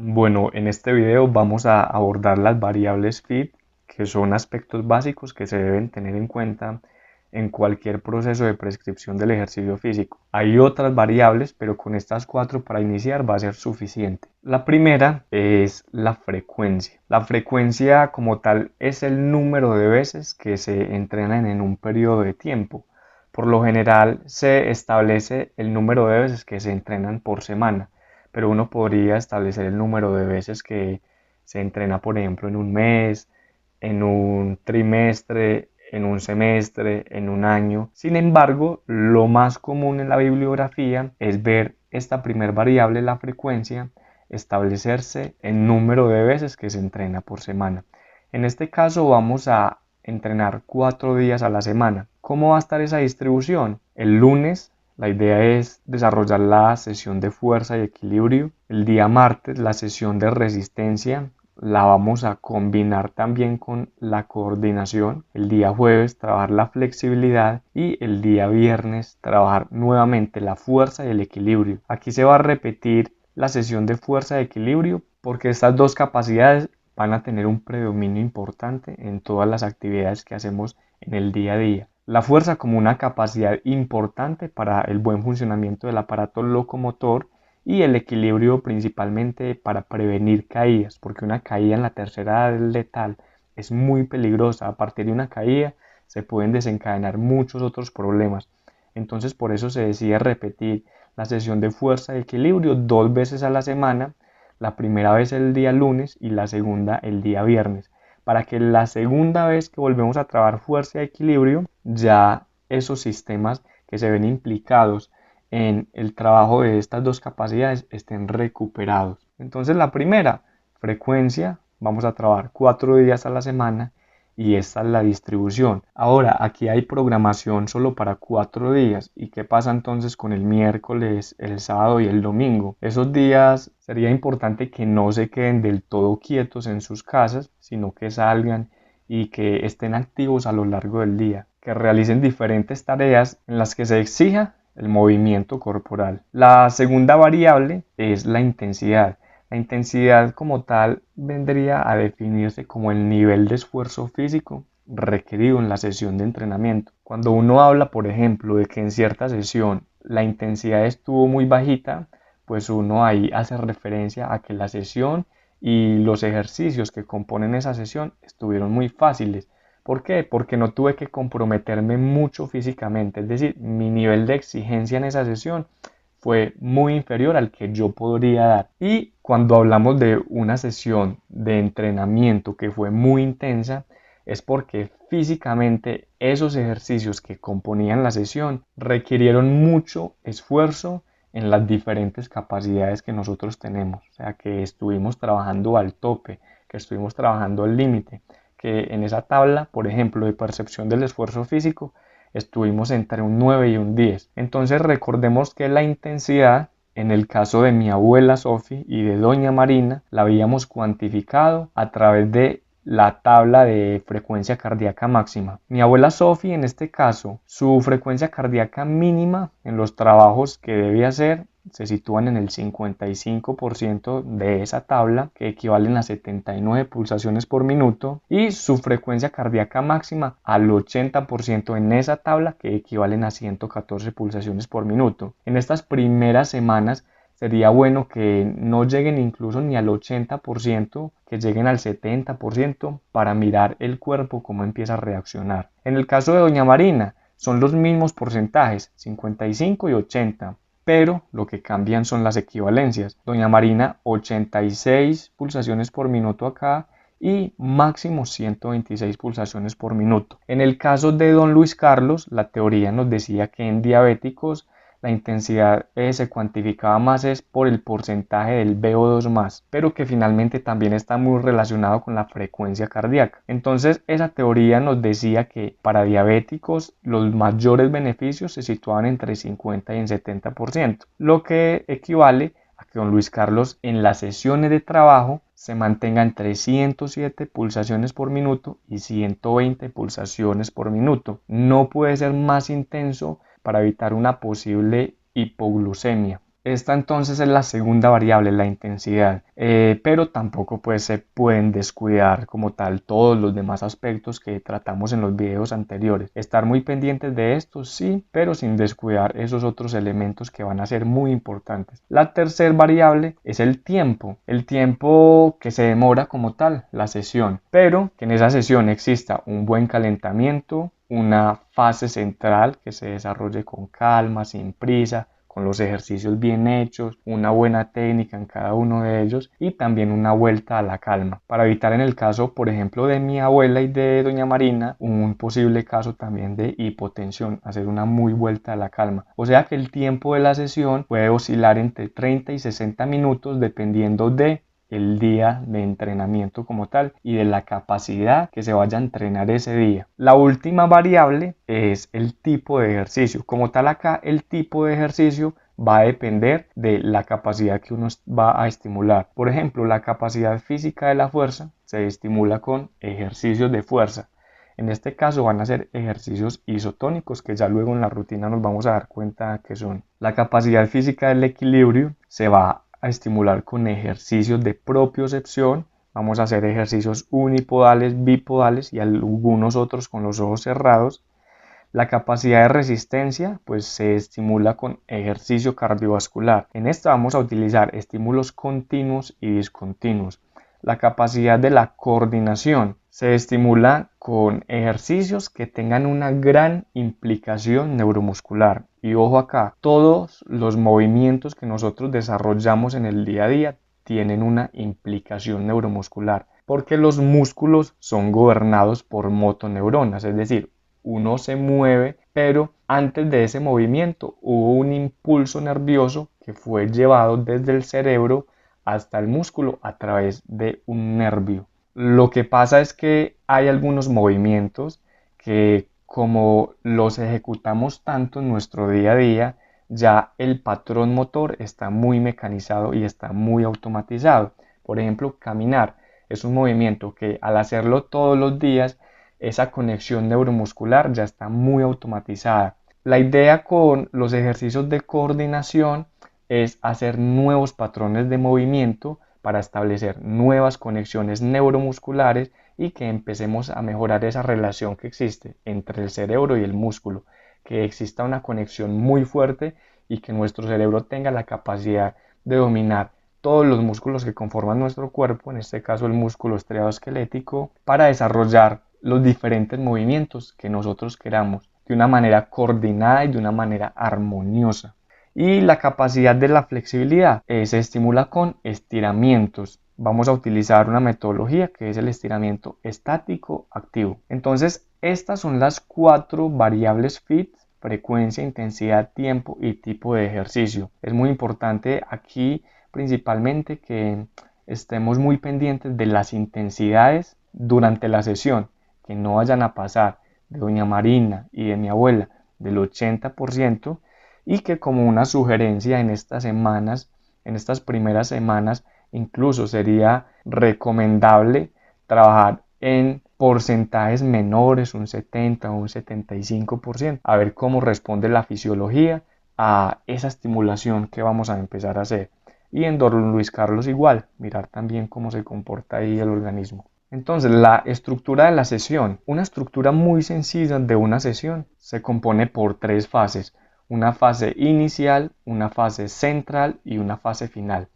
Bueno, en este video vamos a abordar las variables fit, que son aspectos básicos que se deben tener en cuenta en cualquier proceso de prescripción del ejercicio físico. Hay otras variables, pero con estas cuatro para iniciar va a ser suficiente. La primera es la frecuencia. La frecuencia como tal es el número de veces que se entrenan en un periodo de tiempo. Por lo general se establece el número de veces que se entrenan por semana, pero uno podría establecer el número de veces que se entrena, por ejemplo, en un mes, en un trimestre, en un semestre, en un año. Sin embargo, lo más común en la bibliografía es ver esta primer variable, la frecuencia, establecerse en número de veces que se entrena por semana. En este caso vamos a entrenar 4 días a la semana. ¿Cómo va a estar esa distribución? El lunes la idea es desarrollar la sesión de fuerza y equilibrio. El día martes la sesión de resistencia la vamos a combinar también con la coordinación. El día jueves trabajar la flexibilidad y el día viernes trabajar nuevamente la fuerza y el equilibrio. Aquí se va a repetir la sesión de fuerza y equilibrio porque estas dos capacidades van a tener un predominio importante en todas las actividades que hacemos en el día a día. La fuerza como una capacidad importante para el buen funcionamiento del aparato locomotor y el equilibrio principalmente para prevenir caídas, porque una caída en la tercera edad es letal, es muy peligrosa. A partir de una caída se pueden desencadenar muchos otros problemas. Entonces por eso se decide repetir la sesión de fuerza y equilibrio 2 veces a la semana, la primera vez el día lunes y la segunda el día viernes, para que la segunda vez que volvemos a trabajar fuerza y equilibrio, ya esos sistemas que se ven implicados en el trabajo de estas dos capacidades estén recuperados. Entonces la primera, frecuencia, vamos a trabajar 4 días a la semana y esta es la distribución. Ahora, aquí hay programación solo para 4 días. ¿Y qué pasa entonces con el miércoles, el sábado y el domingo? Esos días sería importante que no se queden del todo quietos en sus casas, sino que salgan y que estén activos a lo largo del día, que realicen diferentes tareas en las que se exija el movimiento corporal. La segunda variable es la intensidad. La intensidad como tal vendría a definirse como el nivel de esfuerzo físico requerido en la sesión de entrenamiento. Cuando uno habla, por ejemplo, de que en cierta sesión la intensidad estuvo muy bajita, pues uno ahí hace referencia a que la sesión y los ejercicios que componen esa sesión estuvieron muy fáciles. ¿Por qué? Porque no tuve que comprometerme mucho físicamente, es decir, mi nivel de exigencia en esa sesión fue muy inferior al que yo podría dar. Y cuando hablamos de una sesión de entrenamiento que fue muy intensa, es porque físicamente esos ejercicios que componían la sesión requirieron mucho esfuerzo en las diferentes capacidades que nosotros tenemos. O sea, que estuvimos trabajando al tope, que estuvimos trabajando al límite, que en esa tabla, por ejemplo, de percepción del esfuerzo físico, estuvimos entre un 9 y un 10. Entonces recordemos que la intensidad, en el caso de mi abuela Sofi y de doña Marina, la habíamos cuantificado a través de la tabla de frecuencia cardíaca máxima. Mi abuela Sofi, en este caso, su frecuencia cardíaca mínima en los trabajos que debe hacer se sitúan en el 55% de esa tabla, que equivalen a 79 pulsaciones por minuto, y su frecuencia cardíaca máxima al 80% en esa tabla, que equivalen a 114 pulsaciones por minuto. En estas primeras semanas sería bueno que no lleguen incluso ni al 80%, que lleguen al 70% para mirar el cuerpo cómo empieza a reaccionar. En el caso de doña Marina, son los mismos porcentajes, 55 y 80, pero lo que cambian son las equivalencias. Doña Marina, 86 pulsaciones por minuto acá y máximo 126 pulsaciones por minuto. En el caso de don Luis Carlos, la teoría nos decía que en diabéticos la intensidad se cuantificaba más es por el porcentaje del VO2 más, pero que finalmente también está muy relacionado con la frecuencia cardíaca. Entonces esa teoría nos decía que para diabéticos los mayores beneficios se situaban entre 50 y en 70%, lo que equivale a que don Luis Carlos en las sesiones de trabajo se mantenga entre 107 pulsaciones por minuto y 120 pulsaciones por minuto. No puede ser más intenso para evitar una posible hipoglucemia. Esta entonces es la segunda variable, la intensidad, pero tampoco pues se pueden descuidar como tal todos los demás aspectos que tratamos en los videos anteriores. Estar muy pendientes de estos, sí, pero sin descuidar esos otros elementos que van a ser muy importantes. La tercera variable es el tiempo que se demora como tal la sesión, pero que en esa sesión exista un buen calentamiento, una fase central que se desarrolle con calma, sin prisa, con los ejercicios bien hechos, una buena técnica en cada uno de ellos y también una vuelta a la calma, para evitar en el caso, por ejemplo, de mi abuela y de doña Marina, un posible caso también de hipotensión, hacer una muy vuelta a la calma. O sea que el tiempo de la sesión puede oscilar entre 30 y 60 minutos dependiendo de el día de entrenamiento como tal y de la capacidad que se vaya a entrenar ese día. La última variable es el tipo de ejercicio. Como tal acá el tipo de ejercicio va a depender de la capacidad que uno va a estimular. Por ejemplo, la capacidad física de la fuerza se estimula con ejercicios de fuerza. En este caso van a ser ejercicios isotónicos que ya luego en la rutina nos vamos a dar cuenta que son. La capacidad física del equilibrio se va a estimular con ejercicios de propiocepción. Vamos a hacer ejercicios unipodales, bipodales y algunos otros con los ojos cerrados. La capacidad de resistencia pues se estimula con ejercicio cardiovascular. En esta vamos a utilizar estímulos continuos y discontinuos. La capacidad de la coordinación se estimula con ejercicios que tengan una gran implicación neuromuscular. Y ojo acá, todos los movimientos que nosotros desarrollamos en el día a día tienen una implicación neuromuscular, porque los músculos son gobernados por motoneuronas, es decir, uno se mueve, pero antes de ese movimiento hubo un impulso nervioso que fue llevado desde el cerebro hasta el músculo a través de un nervio. Lo que pasa es que hay algunos movimientos que como los ejecutamos tanto en nuestro día a día, ya el patrón motor está muy mecanizado y está muy automatizado. Por ejemplo, caminar es un movimiento que al hacerlo todos los días, esa conexión neuromuscular ya está muy automatizada. La idea con los ejercicios de coordinación es hacer nuevos patrones de movimiento para establecer nuevas conexiones neuromusculares y que empecemos a mejorar esa relación que existe entre el cerebro y el músculo, que exista una conexión muy fuerte y que nuestro cerebro tenga la capacidad de dominar todos los músculos que conforman nuestro cuerpo, en este caso el músculo estriado-esquelético, para desarrollar los diferentes movimientos que nosotros queramos de una manera coordinada y de una manera armoniosa. Y la capacidad de la flexibilidad se estimula con estiramientos. Vamos a utilizar una metodología que es el estiramiento estático activo. Entonces, estas son las 4 variables FIT: frecuencia, intensidad, tiempo y tipo de ejercicio. Es muy importante aquí principalmente que estemos muy pendientes de las intensidades durante la sesión, que no vayan a pasar de doña Marina y de mi abuela del 80%, y que como una sugerencia en estas semanas, en estas primeras semanas, incluso sería recomendable trabajar en porcentajes menores, un 70 o un 75%, a ver cómo responde la fisiología a esa estimulación que vamos a empezar a hacer. Y en Don Luis Carlos igual, mirar también cómo se comporta ahí el organismo. Entonces, la estructura de la sesión, una estructura muy sencilla de una sesión, se compone por 3 fases: una fase inicial, una fase central y una fase final.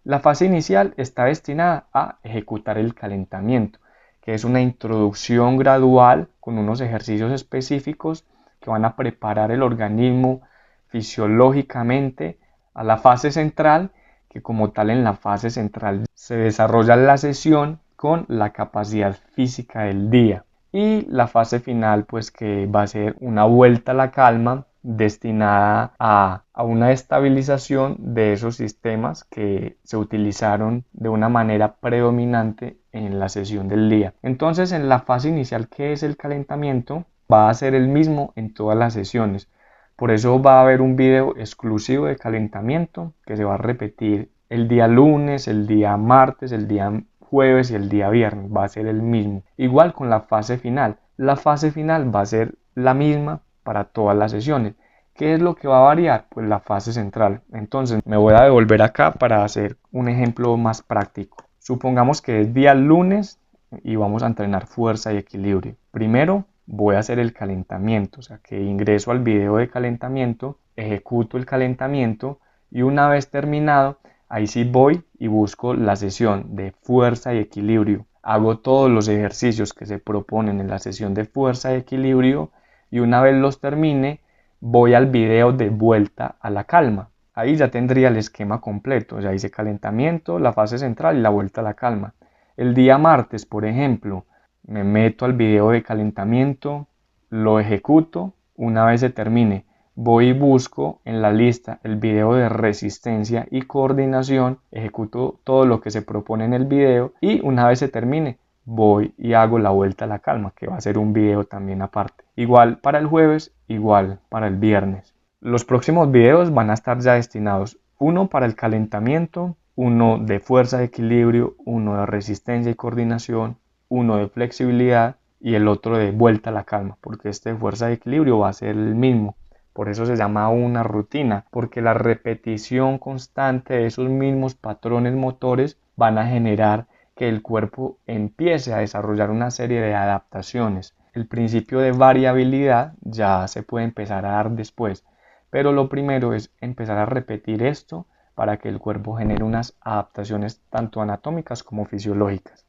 La fase inicial está destinada a ejecutar el calentamiento, que es una introducción gradual con unos ejercicios específicos que van a preparar el organismo fisiológicamente a la fase central, que como tal en la fase central se desarrolla la sesión con la capacidad física del día. Y la fase final pues que va a ser una vuelta a la calma destinada a una estabilización de esos sistemas que se utilizaron de una manera predominante en la sesión del día. Entonces, en la fase inicial, que es el calentamiento, va a ser el mismo en todas las sesiones. Por eso va a haber un video exclusivo de calentamiento que se va a repetir el día lunes, el día martes, el día jueves y el día viernes. Va a ser el mismo. Igual con la fase final. La fase final va a ser la misma para todas las sesiones, ¿Qué es lo que va a variar? Pues la fase central. Entonces me voy a devolver acá para hacer un ejemplo más práctico. Supongamos que es día lunes y vamos a entrenar fuerza y equilibrio. Primero voy a hacer el calentamiento, o sea que ingreso al video de calentamiento, ejecuto el calentamiento y una vez terminado, ahí sí voy y busco la sesión de fuerza y equilibrio. Hago todos los ejercicios que se proponen en la sesión de fuerza y equilibrio y una vez los termine, voy al video de vuelta a la calma. Ahí ya tendría el esquema completo, ya hice calentamiento, la fase central y la vuelta a la calma. El día martes, por ejemplo, me meto al video de calentamiento, lo ejecuto, una vez se termine, voy y busco en la lista el video de resistencia y coordinación, ejecuto todo lo que se propone en el video y una vez se termine, voy y hago la vuelta a la calma, que va a ser un video también aparte. Igual para el jueves, igual para el viernes. Los próximos videos van a estar ya destinados uno para el calentamiento, uno de fuerza de equilibrio, uno de resistencia y coordinación, uno de flexibilidad y el otro de vuelta a la calma, porque este de fuerza de equilibrio va a ser el mismo. Por eso se llama una rutina, porque la repetición constante de esos mismos patrones motores van a generar que el cuerpo empiece a desarrollar una serie de adaptaciones. El principio de variabilidad ya se puede empezar a dar después, pero lo primero es empezar a repetir esto para que el cuerpo genere unas adaptaciones tanto anatómicas como fisiológicas.